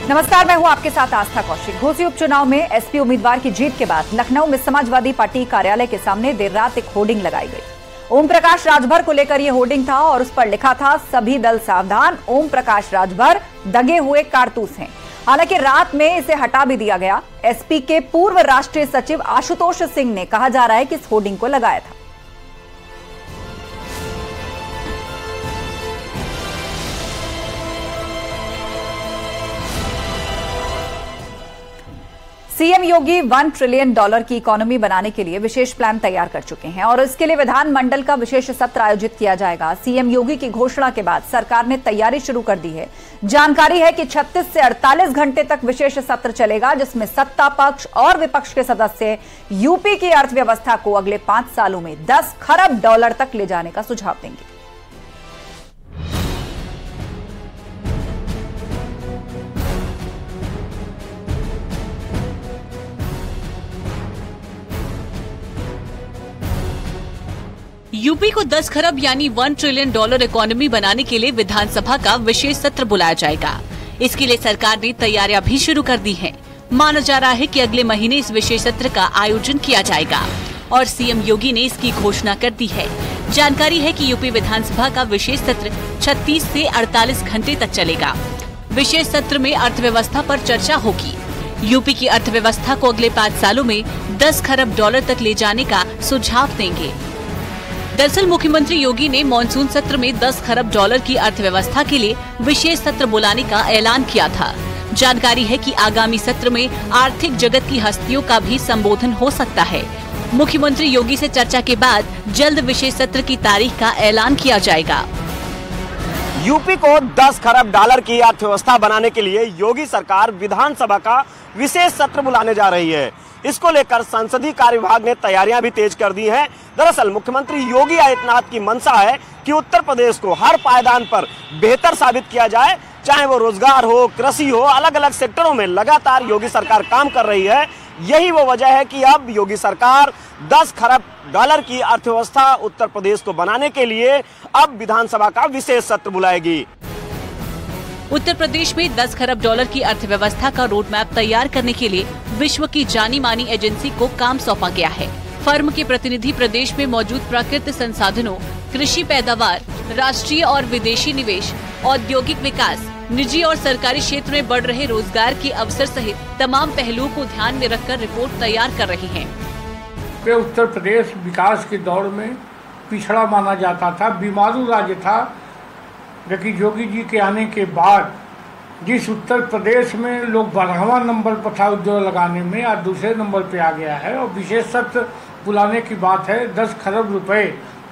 नमस्कार, मैं हूं आपके साथ आस्था कौशिक। घोसी उपचुनाव में एसपी उम्मीदवार की जीत के बाद लखनऊ में समाजवादी पार्टी कार्यालय के सामने देर रात एक होर्डिंग लगाई गई। ओम प्रकाश राजभर को लेकर यह होर्डिंग था और उस पर लिखा था, सभी दल सावधान, ओम प्रकाश राजभर दगे हुए कारतूस हैं। हालांकि रात में इसे हटा भी दिया गया। एसपी के पूर्व राष्ट्रीय सचिव आशुतोष सिंह ने कहा जा रहा है कि इस होर्डिंग को लगाया था। सीएम योगी $1 ट्रिलियन की इकोनॉमी बनाने के लिए विशेष प्लान तैयार कर चुके हैं और इसके लिए विधानमंडल का विशेष सत्र आयोजित किया जाएगा। सीएम योगी की घोषणा के बाद सरकार ने तैयारी शुरू कर दी है। जानकारी है कि 36 से 48 घंटे तक विशेष सत्र चलेगा, जिसमें सत्ता पक्ष और विपक्ष के सदस्य यूपी की अर्थव्यवस्था को अगले 5 सालों में $10 खरब तक ले जाने का सुझाव देंगे। यूपी को 10 खरब यानी $1 ट्रिलियन इकोनॉमी बनाने के लिए विधानसभा का विशेष सत्र बुलाया जाएगा। इसके लिए सरकार ने तैयारियां भी शुरू कर दी हैं। माना जा रहा है कि अगले महीने इस विशेष सत्र का आयोजन किया जाएगा और सीएम योगी ने इसकी घोषणा कर दी है। जानकारी है कि यूपी विधानसभा का विशेष सत्र 36 से 48 घंटे तक चलेगा। विशेष सत्र में अर्थव्यवस्था पर चर्चा होगी। यूपी की अर्थव्यवस्था को अगले 5 सालों में $10 खरब तक ले जाने का सुझाव देंगे। दरअसल मुख्यमंत्री योगी ने मॉनसून सत्र में $10 खरब की अर्थव्यवस्था के लिए विशेष सत्र बुलाने का ऐलान किया था। जानकारी है कि आगामी सत्र में आर्थिक जगत की हस्तियों का भी संबोधन हो सकता है। मुख्यमंत्री योगी से चर्चा के बाद जल्द विशेष सत्र की तारीख का ऐलान किया जाएगा। यूपी को $10 खरब की अर्थव्यवस्था बनाने के लिए योगी सरकार विधानसभा का विशेष सत्र बुलाने जा रही है। इसको लेकर संसदीय कार्य विभाग ने तैयारियां भी तेज कर दी हैं। दरअसल मुख्यमंत्री योगी आदित्यनाथ की मंशा है कि उत्तर प्रदेश को हर पायदान पर बेहतर साबित किया जाए, चाहे वो रोजगार हो, कृषि हो, अलग अलग सेक्टरों में लगातार योगी सरकार काम कर रही है। यही वो वजह है कि अब योगी सरकार $10 खरब की अर्थव्यवस्था उत्तर प्रदेश को बनाने के लिए अब विधानसभा का विशेष सत्र बुलाएगी। उत्तर प्रदेश में $10 खरब की अर्थव्यवस्था का रोड मैप तैयार करने के लिए विश्व की जानी मानी एजेंसी को काम सौंपा गया है। फर्म के प्रतिनिधि प्रदेश में मौजूद प्राकृतिक संसाधनों, कृषि पैदावार, राष्ट्रीय और विदेशी निवेश, औद्योगिक विकास, निजी और सरकारी क्षेत्र में बढ़ रहे रोजगार के अवसर सहित तमाम पहलुओं को ध्यान में रखकर रिपोर्ट तैयार कर रहे हैं। उत्तर प्रदेश विकास के दौर में पिछड़ा माना जाता था, बीमारू राज्य था, लेकिन योगी जी के आने के बाद जिस उत्तर प्रदेश में लोग 12वां नंबर पर था उद्योग लगाने में, आज दूसरे नंबर पे आ गया है और विशेष सत्र बुलाने की बात है। $10 खरब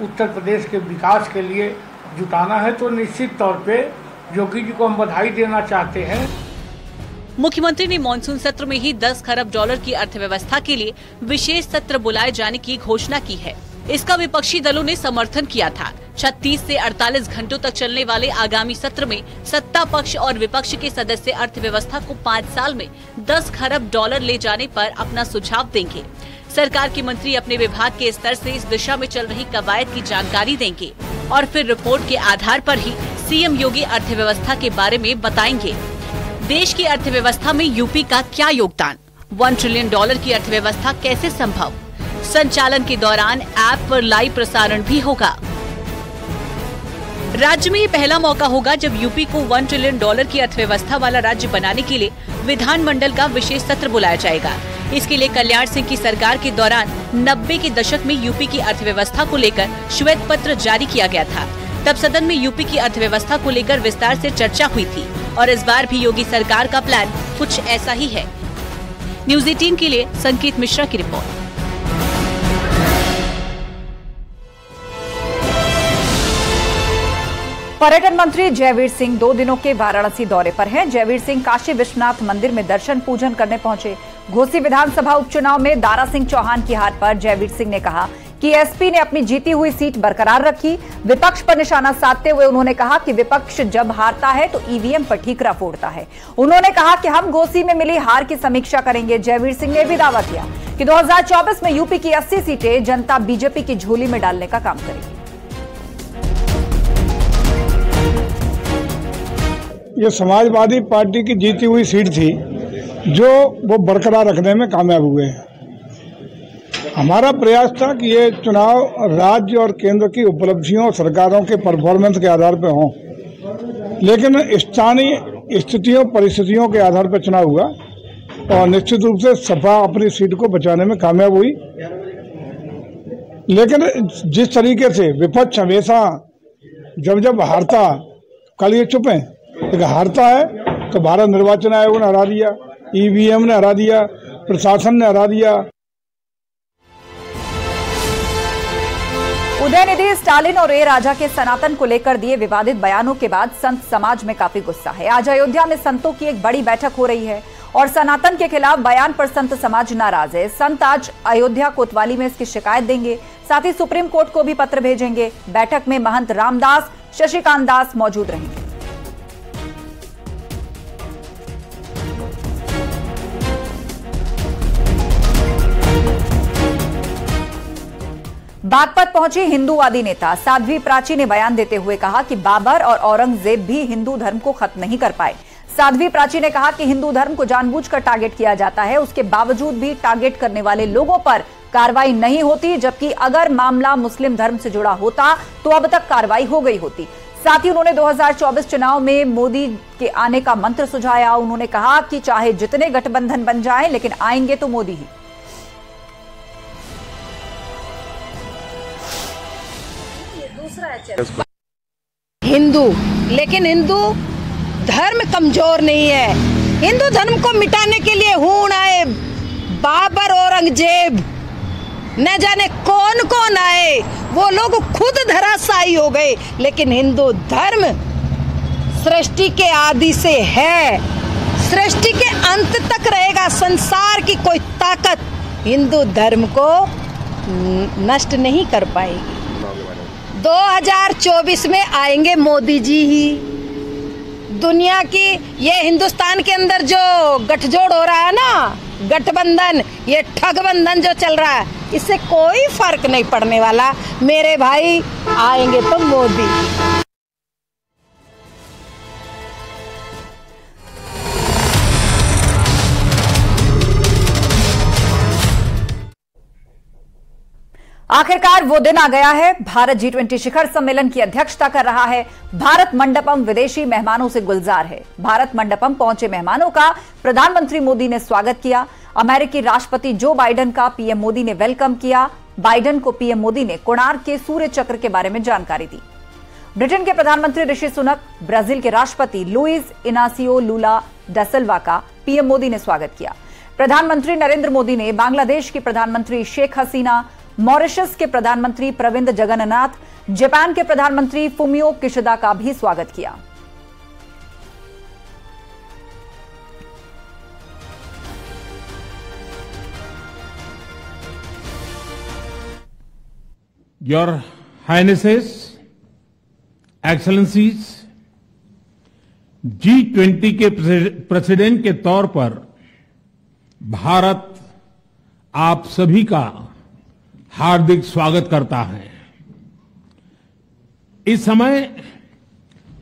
उत्तर प्रदेश के विकास के लिए जुटाना है, तो निश्चित तौर पे योगी जी को हम बधाई देना चाहते हैं। मुख्यमंत्री ने मॉनसून सत्र में ही $10 खरब की अर्थव्यवस्था के लिए विशेष सत्र बुलाए जाने की घोषणा की है। इसका विपक्षी दलों ने समर्थन किया था। 36 से 48 घंटों तक चलने वाले आगामी सत्र में सत्ता पक्ष और विपक्ष के सदस्य अर्थव्यवस्था को 5 साल में $10 खरब ले जाने पर अपना सुझाव देंगे। सरकार के मंत्री अपने विभाग के स्तर से इस दिशा में चल रही कवायद की जानकारी देंगे और फिर रिपोर्ट के आधार पर ही सीएम योगी अर्थव्यवस्था के बारे में बताएंगे। देश की अर्थव्यवस्था में यूपी का क्या योगदान? $1 ट्रिलियन की अर्थव्यवस्था कैसे संभव? संचालन के दौरान ऐप पर लाइव प्रसारण भी होगा। राज्य में ये पहला मौका होगा जब यूपी को $1 ट्रिलियन की अर्थव्यवस्था वाला राज्य बनाने के लिए विधानमंडल का विशेष सत्र बुलाया जाएगा। इसके लिए कल्याण सिंह की सरकार के दौरान 90 के दशक में यूपी की अर्थव्यवस्था को लेकर श्वेत पत्र जारी किया गया था। तब सदन में यूपी की अर्थव्यवस्था को लेकर विस्तार से चर्चा हुई थी और इस बार भी योगी सरकार का प्लान कुछ ऐसा ही है। न्यूज़ 18 के लिए संकेत मिश्रा की रिपोर्ट। पर्यटन मंत्री जयवीर सिंह 2 दिनों के वाराणसी दौरे पर हैं। जयवीर सिंह काशी विश्वनाथ मंदिर में दर्शन पूजन करने पहुंचे। घोसी विधानसभा उपचुनाव में दारा सिंह चौहान की हार पर जयवीर सिंह ने कहा कि एसपी ने अपनी जीती हुई सीट बरकरार रखी। विपक्ष पर निशाना साधते हुए उन्होंने कहा कि विपक्ष जब हारता है तो ईवीएम पर ठीकरा फोड़ता है। उन्होंने कहा कि हम घोसी में मिली हार की समीक्षा करेंगे। जयवीर सिंह ने भी दावा किया कि 2024 में यूपी की 80 सीटें जनता बीजेपी की झोली में डालने का काम करेगी। ये समाजवादी पार्टी की जीती हुई सीट थी जो वो बरकरार रखने में कामयाब हुए हैं। हमारा प्रयास था कि ये चुनाव राज्य और केंद्र की उपलब्धियों और सरकारों के परफॉर्मेंस के आधार पर हों, लेकिन स्थानीय स्थितियों परिस्थितियों के आधार पर चुनाव हुआ और निश्चित रूप से सपा अपनी सीट को बचाने में कामयाब हुई। लेकिन जिस तरीके से विपक्ष हमेशा जब हारता, कल ये चुप है, लेकिन हारता है तो भारत निर्वाचन आयोग ने हरा दिया, ईवीएम ने हरा दिया, प्रशासन ने हरा दिया। उदयनिधि स्टालिन और ए राजा के सनातन को लेकर दिए विवादित बयानों के बाद संत समाज में काफी गुस्सा है। आज अयोध्या में संतों की एक बड़ी बैठक हो रही है और सनातन के खिलाफ बयान पर संत समाज नाराज है। संत आज अयोध्या कोतवाली में इसकी शिकायत देंगे, साथ ही सुप्रीम कोर्ट को भी पत्र भेजेंगे। बैठक में महंत रामदास, शशिकांत दास मौजूद रहेंगे। बागपत पहुंची हिंदूवादी नेता साध्वी प्राची ने बयान देते हुए कहा कि बाबर और औरंगजेब भी हिंदू धर्म को खत्म नहीं कर पाए। साध्वी प्राची ने कहा कि हिंदू धर्म को जानबूझकर टारगेट किया जाता है, उसके बावजूद भी टारगेट करने वाले लोगों पर कार्रवाई नहीं होती, जबकि अगर मामला मुस्लिम धर्म से जुड़ा होता तो अब तक कार्रवाई हो गई होती। साथ ही उन्होंने 2024 चुनाव में मोदी के आने का मंत्र सुझाया। उन्होंने कहा कि चाहे जितने गठबंधन बन जाएं, लेकिन आएंगे तो मोदी ही। हिंदू, लेकिन हिंदू धर्म कमजोर नहीं है। हिंदू धर्म को मिटाने के लिए हूण आए, बाबर औरंगजेब न जाने कौन कौन आए, वो लोग खुद धराशायी हो गए, लेकिन हिंदू धर्म सृष्टि के आदि से है, सृष्टि के अंत तक रहेगा। संसार की कोई ताकत हिंदू धर्म को नष्ट नहीं कर पाएगी। 2024 में आएंगे मोदी जी ही। दुनिया की ये हिंदुस्तान के अंदर जो गठजोड़ हो रहा है ना, गठबंधन, ये ठगबंधन जो चल रहा है, इससे कोई फर्क नहीं पड़ने वाला मेरे भाई। आएंगे तो मोदी। आखिरकार वो दिन आ गया है। भारत G20 शिखर सम्मेलन की अध्यक्षता कर रहा है। भारत मंडपम विदेशी मेहमानों से गुलजार है। भारत मंडपम पहुंचे मेहमानों का प्रधानमंत्री मोदी ने स्वागत किया। अमेरिकी राष्ट्रपति जो बाइडेन का पीएम मोदी ने वेलकम किया। बाइडेन को पीएम मोदी ने कोणार्क के सूर्य चक्र के बारे में जानकारी दी। ब्रिटेन के प्रधानमंत्री ऋषि सुनक, ब्राजील के राष्ट्रपति लुइस इनासियो लुला डा सिल्वा का पीएम मोदी ने स्वागत किया। प्रधानमंत्री नरेंद्र मोदी ने बांग्लादेश की प्रधानमंत्री शेख हसीना, मॉरिशस के प्रधानमंत्री प्रविंद जगन्नाथ, जापान के प्रधानमंत्री फुमियो किशिदा का भी स्वागत किया। Your Highnesses, Excellencies, G20 के प्रेसिडेंट के तौर पर भारत आप सभी का हार्दिक स्वागत करता है। इस समय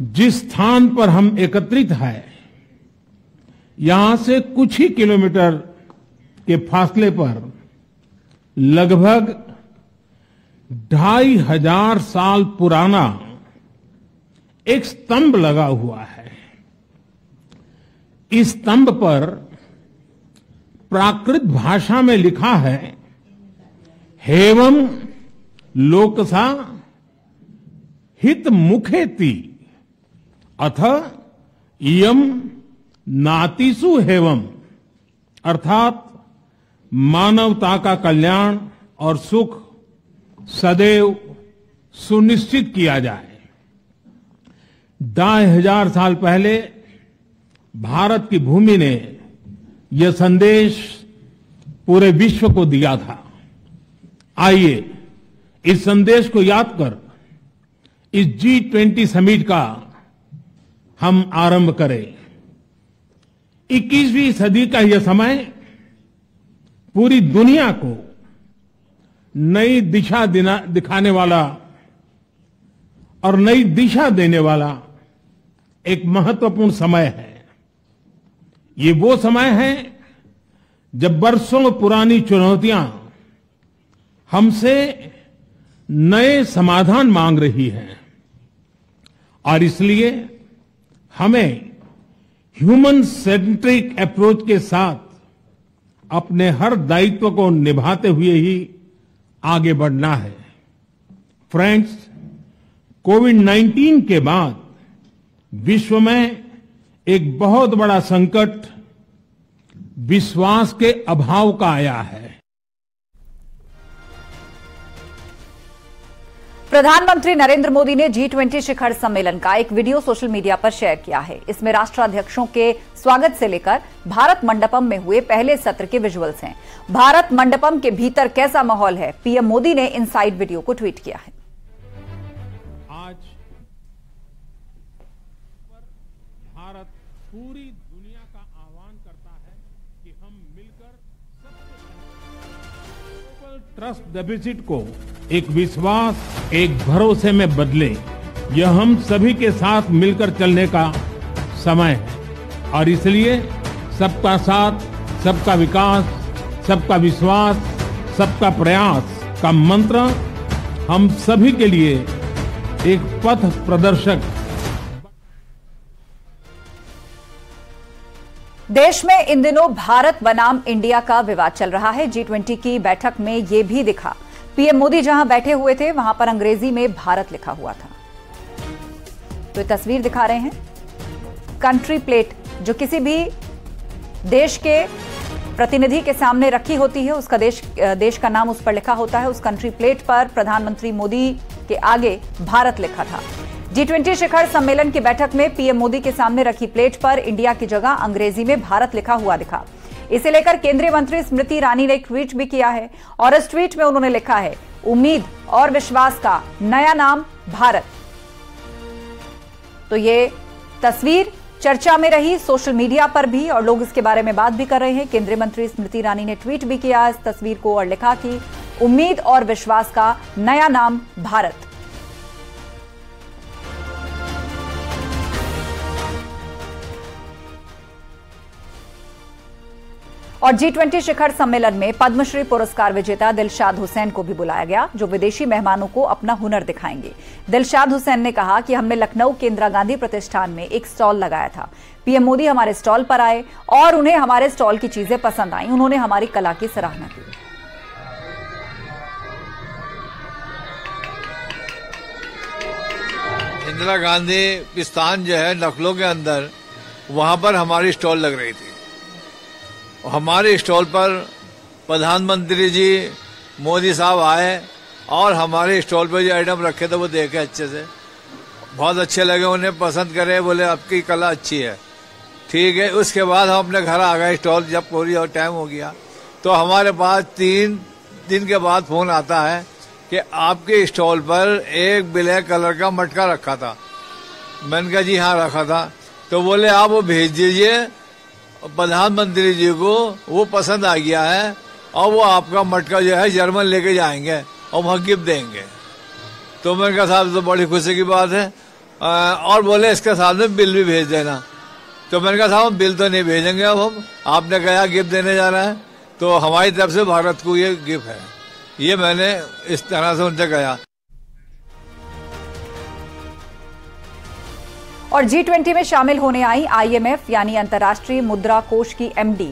जिस स्थान पर हम एकत्रित हैं, यहां से कुछ ही किलोमीटर के फासले पर लगभग 2500 साल पुराना एक स्तंभ लगा हुआ है। इस स्तंभ पर प्राकृत भाषा में लिखा है, हेवम लोकसा हित मुखेति अथ इयम नातिसु हेवम, अर्थात मानवता का कल्याण और सुख सदैव सुनिश्चित किया जाए। 2500 साल पहले भारत की भूमि ने यह संदेश पूरे विश्व को दिया था। आइए इस संदेश को याद कर इस G20 समिट का हम आरंभ करें। 21वीं सदी का यह समय पूरी दुनिया को नई दिशा दिखाने वाला और नई दिशा देने वाला एक महत्वपूर्ण समय है। ये वो समय है जब वर्षों पुरानी चुनौतियां हमसे नए समाधान मांग रही हैं और इसलिए हमें ह्यूमन सेंट्रिक अप्रोच के साथ अपने हर दायित्व को निभाते हुए ही आगे बढ़ना है। फ्रेंड्स, कोविड-19 के बाद विश्व में एक बहुत बड़ा संकट विश्वास के अभाव का आया है। प्रधानमंत्री नरेंद्र मोदी ने G20 शिखर सम्मेलन का एक वीडियो सोशल मीडिया पर शेयर किया है। इसमें राष्ट्राध्यक्षों के स्वागत से लेकर भारत मंडपम में हुए पहले सत्र के विजुअल्स हैं। भारत मंडपम के भीतर कैसा माहौल है, पीएम मोदी ने इनसाइड वीडियो को ट्वीट किया है। आज भारत पूरी दुनिया का आह्वान करता है कि हम मिलकर ग्लोबल ट्रस्ट डेफिसिट को एक विश्वास, एक भरोसे में बदले। यह हम सभी के साथ मिलकर चलने का समय है और इसलिए सबका साथ, सबका विकास, सबका विश्वास, सबका प्रयास का मंत्र हम सभी के लिए एक पथ प्रदर्शक। देश में इन दिनों भारत बनाम इंडिया का विवाद चल रहा है। G20 की बैठक में यह भी दिखा। पीएम मोदी जहां बैठे हुए थे वहां पर अंग्रेजी में भारत लिखा हुआ था। तो ये तस्वीर दिखा रहे हैं। कंट्री प्लेट जो किसी भी देश के प्रतिनिधि के सामने रखी होती है, उसका देश का नाम उस पर लिखा होता है। उस कंट्री प्लेट पर प्रधानमंत्री मोदी के आगे भारत लिखा था। G20 शिखर सम्मेलन की बैठक में पीएम मोदी के सामने रखी प्लेट पर इंडिया की जगह अंग्रेजी में भारत लिखा हुआ दिखा। इसे लेकर केंद्रीय मंत्री स्मृति ईरानी ने एक ट्वीट भी किया है और इस ट्वीट में उन्होंने लिखा है, उम्मीद और विश्वास का नया नाम भारत। तो ये तस्वीर चर्चा में रही सोशल मीडिया पर भी और लोग इसके बारे में बात भी कर रहे हैं। केंद्रीय मंत्री स्मृति ईरानी ने ट्वीट भी किया इस तस्वीर को और लिखा कि उम्मीद और विश्वास का नया नाम भारत। और G20 शिखर सम्मेलन में पद्मश्री पुरस्कार विजेता दिलशाद हुसैन को भी बुलाया गया, जो विदेशी मेहमानों को अपना हुनर दिखाएंगे। दिलशाद हुसैन ने कहा कि हमने लखनऊ के इंदिरा गांधी प्रतिष्ठान में एक स्टॉल लगाया था। पीएम मोदी हमारे स्टॉल पर आए और उन्हें हमारे स्टॉल की चीजें पसंद आई। उन्होंने हमारी कला की सराहना की। इंदिरा गांधी प्रतिष्ठान जो है लखनऊ के अंदर, वहां पर हमारी स्टॉल लग रही थी। हमारे स्टॉल पर प्रधानमंत्री जी मोदी साहब आए और हमारे स्टॉल पर जो आइटम रखे थे वो देखे अच्छे से, बहुत अच्छे लगे, उन्हें पसंद करे, बोले आपकी कला अच्छी है। ठीक है, उसके बाद हम अपने घर आ गए। स्टॉल जब पूरी और टाइम हो गया तो हमारे पास 3 दिन के बाद फोन आता है कि आपके स्टॉल पर एक ब्लैक कलर का मटका रखा था। मैंने कहा जी हाँ रखा था। तो बोले आप वो भेज दीजिए प्रधानमंत्री जी को, वो पसंद आ गया है और वो आपका मटका जो है जर्मन लेके जाएंगे और वहाँ गिफ्ट देंगे। तो मैंने कहा साहब तो बड़ी खुशी की बात है। और बोले इसके साथ में बिल भी भेज देना। तो मैंने कहा साहब बिल तो नहीं भेजेंगे, अब हम आपने कहा गिफ्ट देने जा रहे हैं तो हमारी तरफ से भारत को ये गिफ्ट है। ये मैंने इस तरह से उनसे कहा। और G20 में शामिल होने आई IMF यानी अंतर्राष्ट्रीय मुद्रा कोष की MD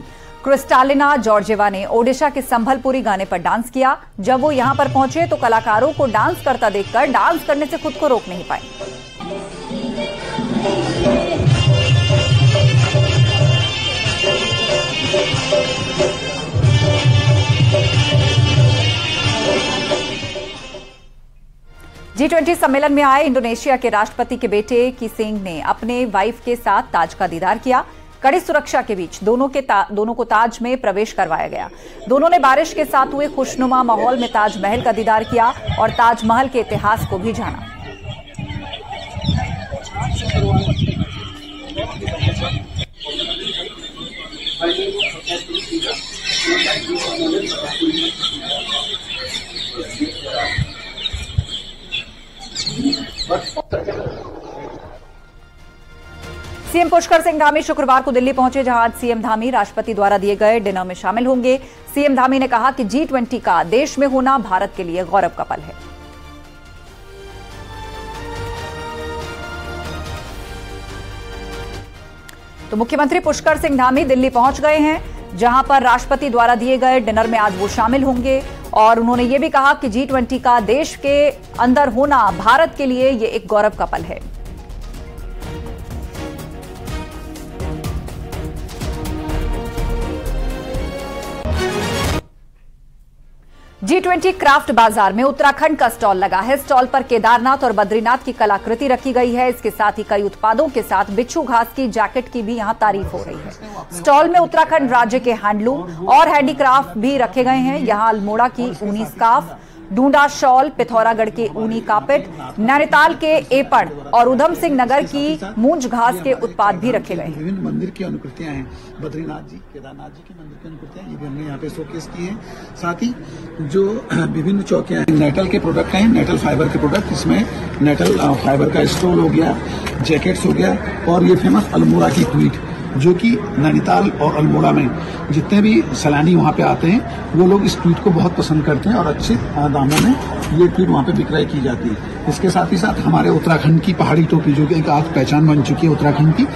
क्रिस्टालिना जॉर्जेवा ने ओडिशा के संभलपुरी गाने पर डांस किया। जब वो यहां पर पहुंचे तो कलाकारों को डांस करता देखकर डांस करने से खुद को रोक नहीं पाए। G20 सम्मेलन में आए इंडोनेशिया के राष्ट्रपति के बेटे की सिंह ने अपने वाइफ के साथ ताज का दीदार किया। कड़ी सुरक्षा के बीच दोनों को ताज में प्रवेश करवाया गया। दोनों ने बारिश के साथ हुए खुशनुमा माहौल में ताजमहल का दीदार किया और ताजमहल के इतिहास को भी जाना। पुष्कर सिंह धामी शुक्रवार को दिल्ली पहुंचे, जहां आज सीएम धामी राष्ट्रपति द्वारा दिए गए डिनर में शामिल होंगे। सीएम धामी ने कहा कि G20 का देश में होना भारत के लिए गौरव का पल है। तो मुख्यमंत्री पुष्कर सिंह धामी दिल्ली पहुंच गए हैं, जहां पर राष्ट्रपति द्वारा दिए गए डिनर में आज वो शामिल होंगे। और उन्होंने ये भी कहा कि G20 का देश के अंदर होना भारत के लिए ये एक गौरव का पल है। G20 क्राफ्ट बाजार में उत्तराखंड का स्टॉल लगा है। स्टॉल पर केदारनाथ और बद्रीनाथ की कलाकृति रखी गई है। इसके साथ ही कई उत्पादों के साथ बिच्छू घास की जैकेट की भी यहां तारीफ हो रही है। स्टॉल में उत्तराखंड राज्य के हैंडलूम और हैंडीक्राफ्ट भी रखे गए हैं। यहां अल्मोड़ा की ऊनी स्कार्फ, डूंडा शॉल, पिथौरागढ़ के ऊनी कार्पेट, नैनीताल के एपड़ और उधम सिंह नगर की मूंज घास के उत्पाद भी रखे गए हैं। विभिन्न मंदिर की अनुकृतियां हैं, बद्रीनाथ जी, केदारनाथ जी के मंदिर की अनुकृतियां ये भी हमने यहाँ पे शोकेस की हैं। साथ ही जो विभिन्न चौकियां हैं, नेटल के प्रोडक्ट हैं, नेटल फाइबर के प्रोडक्ट, इसमें नेटल फाइबर का स्टोल हो गया, जैकेट्स हो गया, और ये फेमस अल्मोड़ा की ट्वीट, जो कि नैनीताल और अल्मोड़ा में जितने भी सैलानी वहाँ पे आते हैं वो लोग इस ट्वीट को बहुत पसंद करते हैं और अच्छे दामों में ये ट्वीट वहाँ पे विक्रय की जाती है। इसके साथ ही साथ हमारे उत्तराखंड की पहाड़ी टोपी, जो कि एक आज पहचान बन चुकी है उत्तराखंड की,